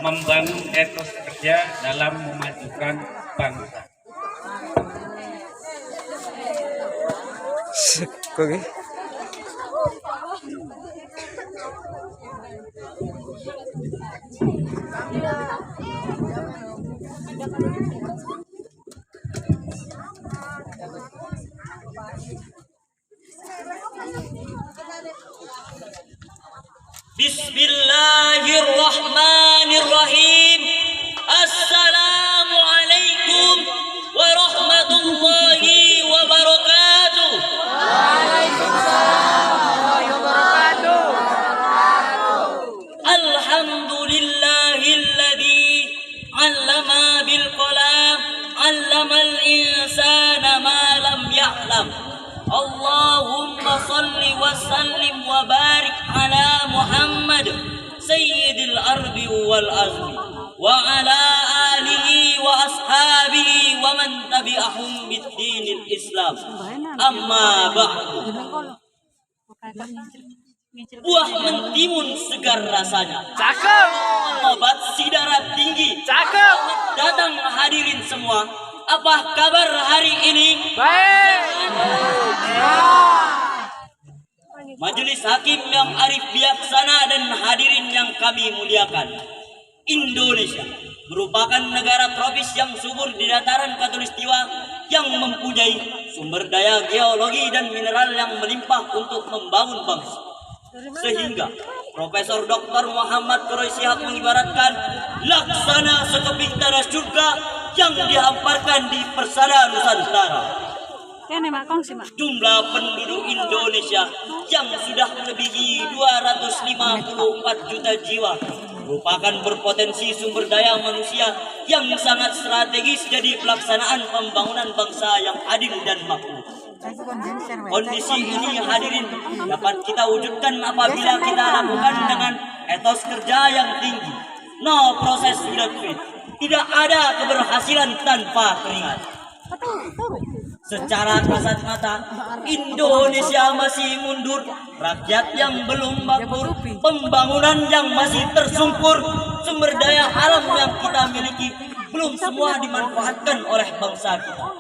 membangun etos kerja dalam memajukan bangsa. Oke. Bismillahirrahmanirrahim. Assalamualaikum warahmatullahi wabarakatuh. Alhamdulillahilladzi 'allama bil qalam 'allamal insana ma lam ya'lam. Allahumma salli wa sallim wa barik ala Muhammad sayyidil ardi wal azmi wa ala alihi wa ashabihi wa man tabi'ahum bid dinil Islam. Amma ba'du. Buah mentimun segar rasanya. Cakep. Obat si darah tinggi. Cakep. Datang hadirin semua. Apa kabar hari ini? Baik. Majelis hakim yang arif bijaksana dan hadirin yang kami muliakan. Indonesia merupakan negara tropis yang subur di dataran khatulistiwa yang mempunyai sumber daya geologi dan mineral yang melimpah untuk membangun bangsa. Sehingga Profesor Dr. Muhammad Quraish Shihab mengibaratkan laksana sekeping tanah surga yang dihamparkan di persada Nusantara. Jumlah penduduk Indonesia yang sudah melebihi 254 juta jiwa merupakan berpotensi sumber daya manusia yang sangat strategis jadi pelaksanaan pembangunan bangsa yang adil dan makmur. Kondisi ini hadirin dapat kita wujudkan apabila kita lakukan dengan etos kerja yang tinggi. No proses without quit. Tidak ada keberhasilan tanpa keringat. Secara kasat mata, Indonesia masih mundur, rakyat yang belum makmur, pembangunan yang masih tersungkur, sumber daya alam yang kita miliki belum semua dimanfaatkan oleh bangsa kita,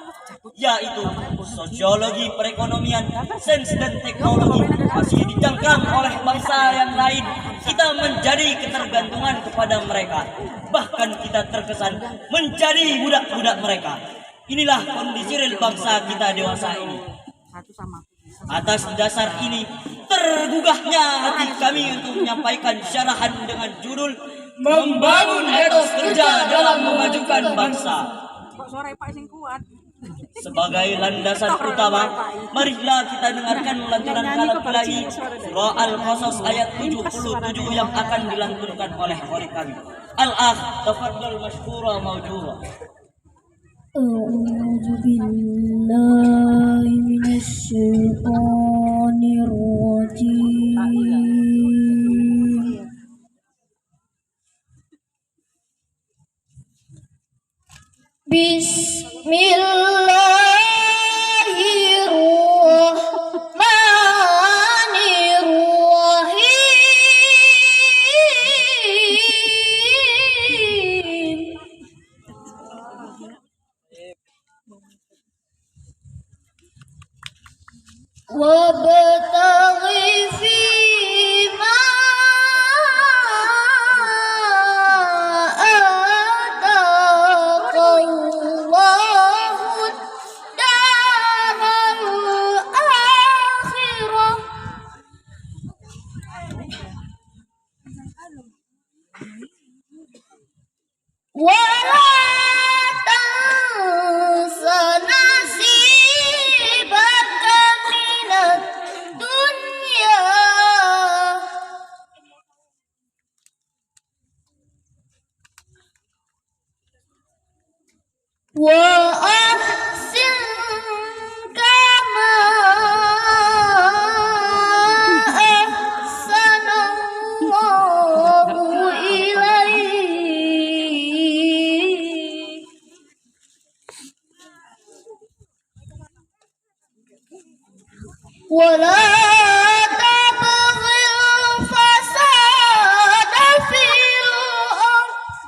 yaitu sosiologi perekonomian, sains dan teknologi masih dijangkang oleh bangsa yang lain. Kita menjadi ketergantungan kepada mereka, bahkan kita terkesan menjadi budak-budak mereka. Inilah kondisi real bangsa kita dewasa ini. Atas dasar ini, tergugahnya hati kami untuk menyampaikan syarahan dengan judul Membangun Etos Kerja dalam Memajukan Bangsa. Sebagai landasan utama, marilah kita dengarkan lantunan kalam ilahi surah Al-Qasas ayat 77 yang akan dilantunkan oleh kami. Al-akh, tafadhal mashkura mawjura. أعوذ بالله من الشيطان الرجيم بسم الله الرحمن الرحيم وابتغ فيما آتاك الله الدار الآخرة ولا تنس نصيبك من الدنيا وأحسن كما أحسن الله إليك ولا تبغ الفساد في الأرض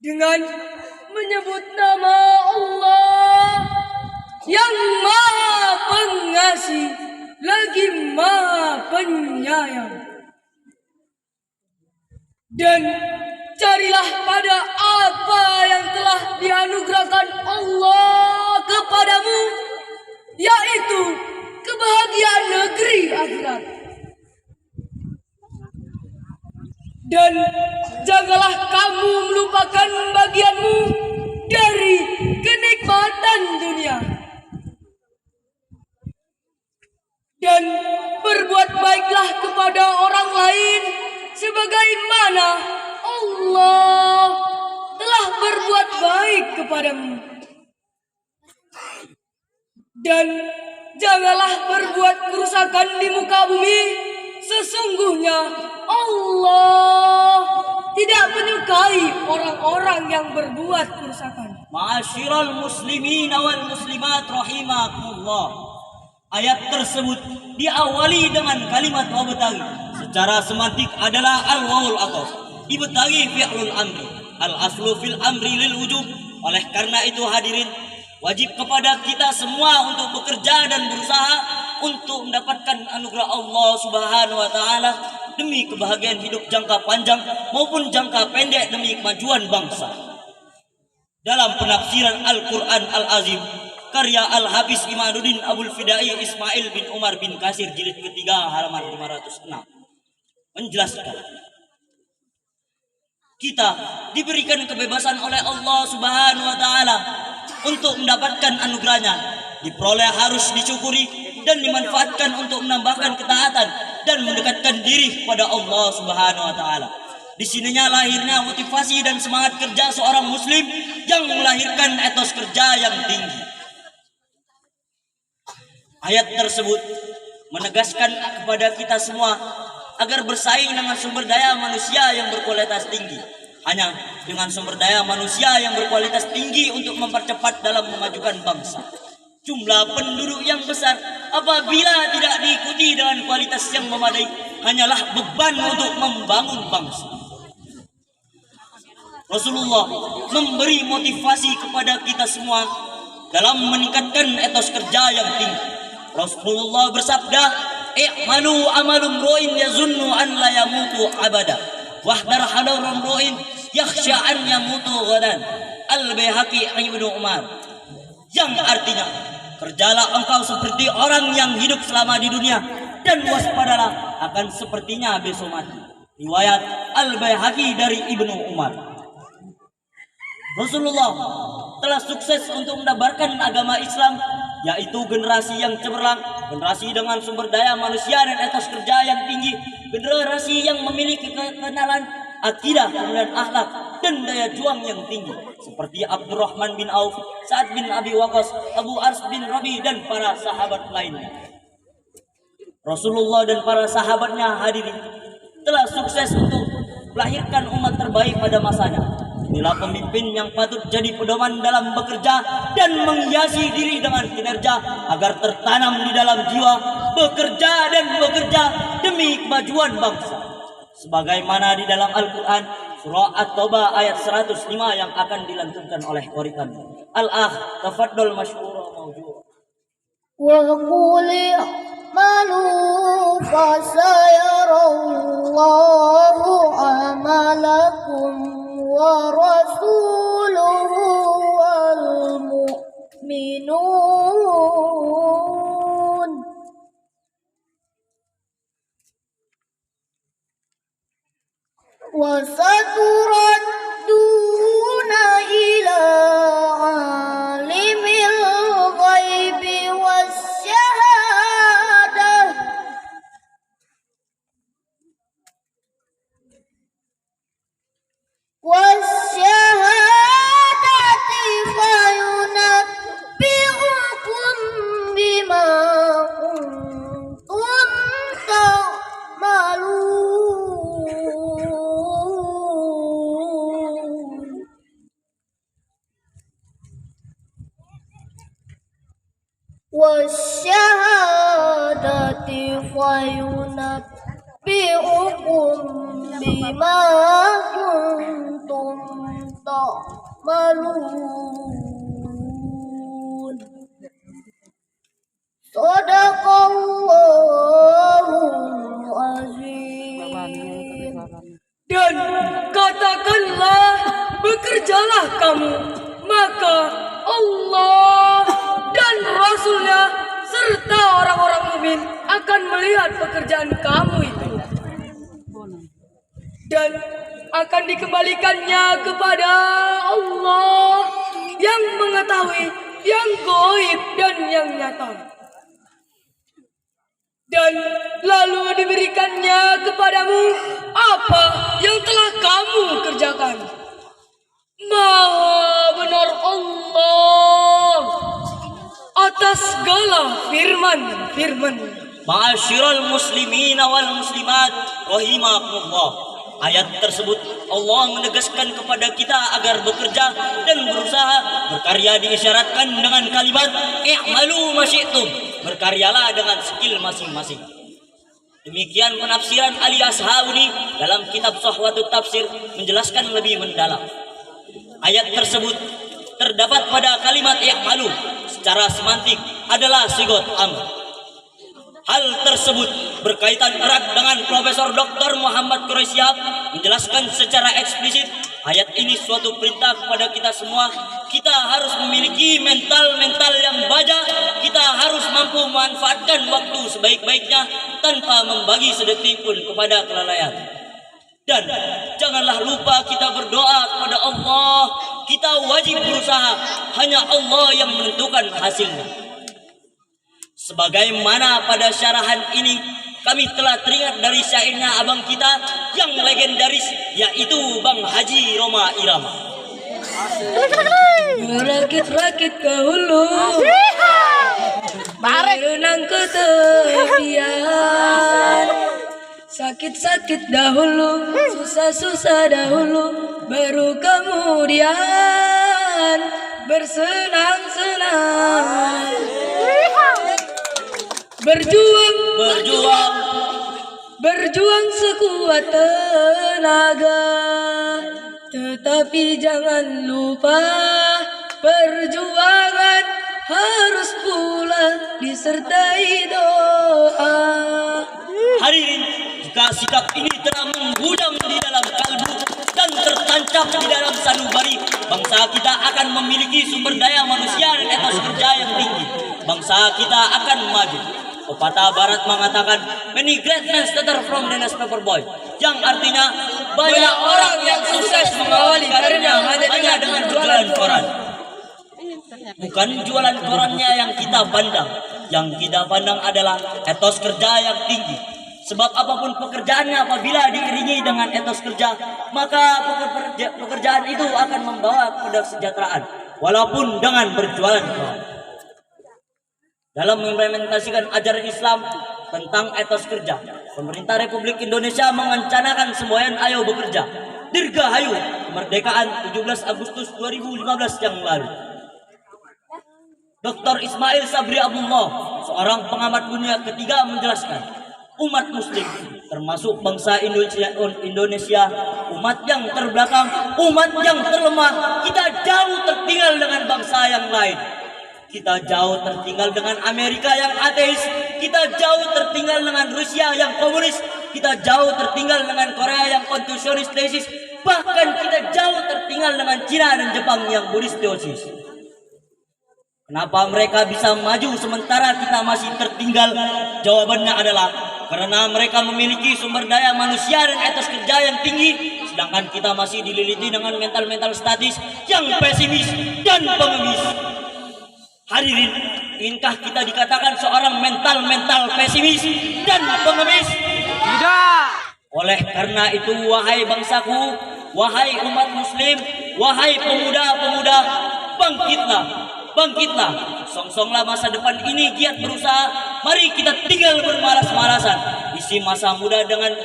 dengan menyebut nama Allah yang Maha Pengasih lagi Maha Penyayang. Dan carilah pada apa yang telah dianugerahkan Allah kepadamu, yaitu kebahagiaan negeri akhirat. Dan janganlah kamu melupakan bagianmu dari kenikmatan dunia. Dan berbuat baiklah kepada orang lain sebagaimana Allah telah berbuat baik kepadamu. Dan janganlah berbuat kerusakan di muka bumi. Sesungguhnya Allah tidak menyukai orang-orang yang berbuat kerusakan. Ma'asyiral muslimin wal muslimat rahimakumullah. Ayat tersebut diawali dengan kalimat wabtaghi. Secara semantik adalah al-wawul athaf. Ibtaghi fi'lul amri. Al-aslu fil amri lil wujub. Oleh karena itu hadirin, wajib kepada kita semua untuk bekerja dan berusaha untuk mendapatkan anugerah Allah Subhanahu wa taala demi kebahagiaan hidup jangka panjang maupun jangka pendek demi kemajuan bangsa. Dalam penafsiran Al-Qur'an Al-Azim karya Al-Hafiz Imaduddin Abul Fidai Ismail bin Umar bin Kasir jilid ketiga halaman 506 menjelaskan, kita diberikan kebebasan oleh Allah Subhanahu wa taala untuk mendapatkan anugerahnya, diperoleh harus disyukuri dan dimanfaatkan untuk menambahkan ketaatan dan mendekatkan diri kepada Allah Subhanahu wa taala. Di sininya lahirnya motivasi dan semangat kerja seorang muslim yang melahirkan etos kerja yang tinggi. Ayat tersebut menegaskan kepada kita semua agar bersaing dengan sumber daya manusia yang berkualitas tinggi. Hanya dengan sumber daya manusia yang berkualitas tinggi untuk mempercepat dalam memajukan bangsa. Jumlah penduduk yang besar apabila tidak diikuti dengan kualitas yang memadai hanyalah beban untuk membangun bangsa. Rasulullah memberi motivasi kepada kita semua dalam meningkatkan etos kerja yang tinggi. Rasulullah bersabda, "I'malu amalum ru'in yazunnu an la yamutu abada. Wahdar hadarum ru'in yakhsha an yamutu ghadan." Al-Baihaqi Ibnu Umar. Yang artinya, kerjalah engkau seperti orang yang hidup selama di dunia dan waspadalah akan sepertinya besok mati. Riwayat Al-Baihaqi dari Ibnu Umar. Rasulullah telah sukses untuk mendebarkan agama Islam, yaitu generasi yang cemerlang, generasi dengan sumber daya manusia dan etos kerja yang tinggi, generasi yang memiliki kekenalan akidah dan akhlak dan daya juang yang tinggi, seperti Abdurrahman bin Auf, Sa'ad bin Abi Waqqas, Abu Ars bin Rabi dan para sahabat lainnya. Rasulullah dan para sahabatnya hadirin telah sukses untuk melahirkan umat terbaik pada masanya. Inilah pemimpin yang patut jadi pedoman dalam bekerja dan menghiasi diri dengan kinerja agar tertanam di dalam jiwa bekerja dan bekerja demi kemajuan bangsa. Sebagaimana di dalam Al-Quran surah At-Taubah ayat 105 yang akan dilantunkan oleh qori'an. Al-akh, tafaddal masyhura mawjura. Wa qul i'malu fasayarallahu amalakum wa rasuluhu wal mu'minun wa saturadduna ila alimil ghaibi wasyahadah wasyahadati fayunabbi'ukum bima kuntum ta'malun. Wasyahadati fayunabbi'ukum bima kuntum ta'malun. يعملون صدق الله العظيم. Dan katakanlah, bekerjalah kamu, maka Allah dan Rasulnya serta orang-orang mukmin akan melihat pekerjaan kamu itu, dan akan dikembalikannya kepada Allah yang mengetahui yang gaib dan yang nyata, dan lalu diberikannya kepadamu apa yang telah kamu kerjakan. Maha benar Allah atas segala firman. Ma'asyiral muslimin wal muslimat rahimakumullah. Ayat tersebut Allah menegaskan kepada kita agar bekerja dan berusaha. Berkarya diisyaratkan dengan kalimat i'malu masyi'tum. Berkaryalah dengan skill masing-masing. Demikian penafsiran Ali Ashauni dalam kitab Sahwatut Tafsir menjelaskan lebih mendalam. Ayat tersebut terdapat pada kalimat i'malu secara semantik adalah sigot amr. Hal tersebut berkaitan erat dengan Profesor Dr. Muhammad Quraisyihab menjelaskan secara eksplisit ayat ini suatu perintah kepada kita semua. Kita harus memiliki mental yang baja. Kita harus mampu memanfaatkan waktu sebaik-baiknya tanpa membagi sedetik pun kepada kelalaian. Dan janganlah lupa kita berdoa kepada Allah. Kita wajib berusaha, hanya Allah yang menentukan hasilnya. Sebagaimana pada syarahan ini kami telah teringat dari syairnya abang kita yang legendaris, yaitu Bang Haji Roma Irama. Rakit-rakit ke hulu, berenang ke tepian. Sakit-sakit dahulu, susah-susah dahulu, baru kemudian bersenang-senang. Berjuang sekuat tenaga, tetapi jangan lupa perjuangan harus pula disertai doa. Hadirin, jika sikap ini telah menggudang di dalam kalbu dan tertancap di dalam sanubari, bangsa kita akan memiliki sumber daya manusia dan etos kerja yang tinggi. Bangsa kita akan maju. Pepatah Barat mengatakan, many great men started from the newspaper boy, yang artinya banyak orang yang sukses mengawali karirnya hanya dengan jualan koran. Bukan jualan korannya yang kita pandang. Yang kita pandang adalah etos kerja yang tinggi. Sebab apapun pekerjaannya, apabila diiringi dengan etos kerja, maka pekerjaan itu akan membawa kepada kesejahteraan, walaupun dengan berjualan koran. Dalam mengimplementasikan ajaran Islam tentang etos kerja, pemerintah Republik Indonesia mengencanakan semboyan Ayo Bekerja, Dirgahayu, kemerdekaan 17 Agustus 2015 yang lalu. Dr. Ismail Sabri Abdullah, seorang pengamat dunia ketiga, menjelaskan, umat muslim termasuk bangsa Indonesia, umat yang terbelakang, umat yang terlemah, kita jauh tertinggal dengan bangsa yang lain. Kita jauh tertinggal dengan Amerika yang ateis, kita jauh tertinggal dengan Rusia yang komunis, kita jauh tertinggal dengan Korea yang konfusionis teosis, bahkan kita jauh tertinggal dengan Cina dan Jepang yang Buddhis teosis. Kenapa mereka bisa maju sementara kita masih tertinggal? Jawabannya adalah karena mereka memiliki sumber daya manusia dan etos kerja yang tinggi, sedangkan kita masih dililiti dengan mental statis yang pesimis dan pengemis. Hadirin, inginkah kita dikatakan seorang mental pesimis dan pengemis? Tidak. Oleh karena itu, wahai bangsaku, wahai umat muslim, wahai pemuda-pemuda, bangkitlah, songsonglah masa depan ini, giat berusaha. Mari kita tinggal bermalas-malasan, isi masa muda dengan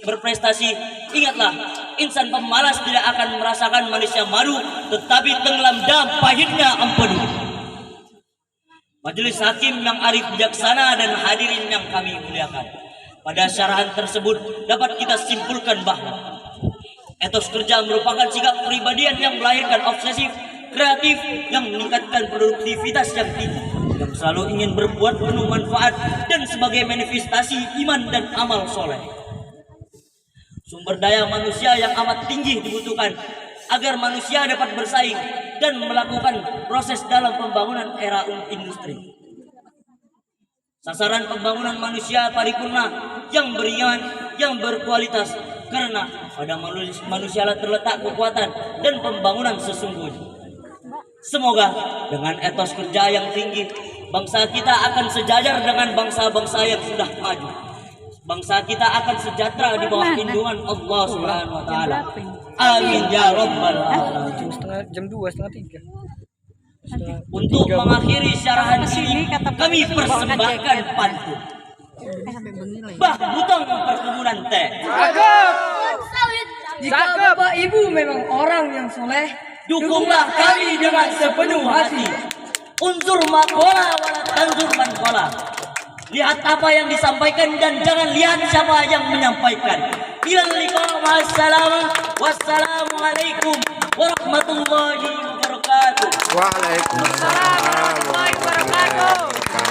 berprestasi. Ingatlah, insan pemalas tidak akan merasakan manisnya madu, tetapi tenggelam dalam pahitnya empedu. Majelis hakim yang arif bijaksana dan hadirin yang kami muliakan, pada syarahan tersebut dapat kita simpulkan bahwa Etos kerja merupakan sikap kepribadian yang melahirkan obsesif, kreatif, yang meningkatkan produktivitas yang tinggi, yang selalu ingin berbuat penuh manfaat dan sebagai manifestasi iman dan amal soleh. Sumber daya manusia yang amat tinggi dibutuhkan agar manusia dapat bersaing dan melakukan proses dalam pembangunan era industri. Sasaran pembangunan manusia paripurna yang beriman, yang berkualitas, karena pada manusia terletak kekuatan dan pembangunan sesungguhnya. Semoga dengan etos kerja yang tinggi, bangsa kita akan sejajar dengan bangsa-bangsa yang sudah maju. Bangsa kita akan sejahtera di bawah lindungan Allah Subhanahu wa taala. Amin ya rabbal alamin. Jam 2, setengah 3. Untuk mengakhiri syarahan ini, kami persembahkan pantun. Bah Butong Perkebunan Teh. Jika Bapak Ibu memang orang yang soleh, Dukunglah kami dengan sepenuh hati. Unsur makola wala tanzur mankola. Lihat apa yang disampaikan dan jangan lihat siapa yang menyampaikan. Ilal liqa wassalam. Wassalamualaikum warahmatullahi wabarakatuh. Waalaikumsalam warahmatullahi wabarakatuh.